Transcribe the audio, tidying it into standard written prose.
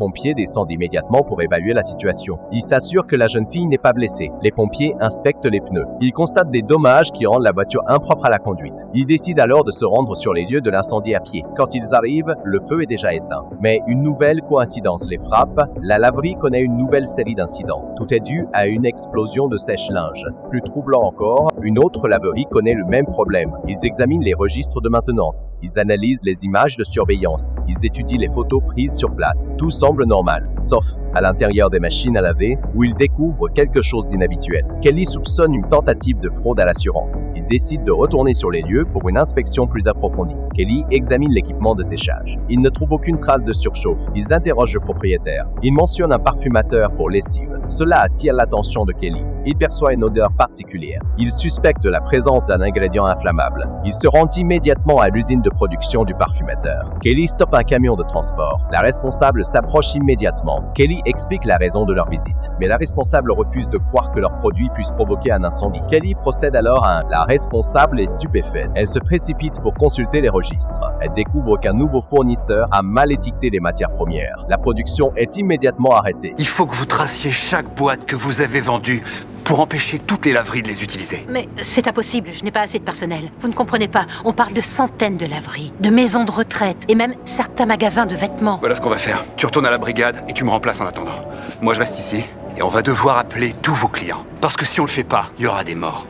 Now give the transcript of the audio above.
pompiers descendent immédiatement pour évaluer la situation. Ils s'assurent que la jeune fille n'est pas blessée. Les pompiers inspectent les pneus. Ils constatent des dommages qui rendent la voiture impropre à la conduite. Ils décident alors de se rendre sur les lieux de l'incendie à pied. Quand ils arrivent, le feu est déjà éteint. Mais une nouvelle coïncidence les frappe. La laverie connaît une nouvelle série d'incidents. Tout est dû à une explosion de sèche-linge. Plus troublant encore, une autre laverie connaît le même problème. Ils examinent les registres de maintenance. Ils analysent les images de surveillance. Ils étudient les photos prises sur place. Tout semble normal, sauf à l'intérieur des machines à laver, où ils découvrent quelque chose d'inhabituel. Kelly soupçonne une tentative de fraude à l'assurance. Il décide de retourner sur les lieux pour une inspection plus approfondie. Kelly examine l'équipement de séchage. Il ne trouve aucune trace de surchauffe. Ils interrogent le propriétaire. Il mentionne un parfumateur pour lessive. Cela attire l'attention de Kelly. Il perçoit une odeur particulière. Il suspecte la présence d'un ingrédient inflammable. Il se rend immédiatement à l'usine de production du parfumateur. Kelly stoppe un camion de transport. La responsable s'approche immédiatement. Kelly explique la raison de leur visite. Mais la responsable refuse de croire que leur produit puisse provoquer un incendie. Kelly procède alors à La responsable est stupéfaite. Elle se précipite pour consulter les registres. Elle découvre qu'un nouveau fournisseur a mal étiqueté les matières premières. La production est immédiatement arrêtée. Il faut que vous traciez chaque boîte que vous avez vendue pour empêcher toutes les laveries de les utiliser. Mais c'est impossible, je n'ai pas assez de personnel. Vous ne comprenez pas, on parle de centaines de laveries, de maisons de retraite et même certains magasins de vêtements. Voilà ce qu'on va faire. Tu retournes à la brigade et tu me remplaces en attendant. Moi, je reste ici et on va devoir appeler tous vos clients. Parce que si on le fait pas, il y aura des morts.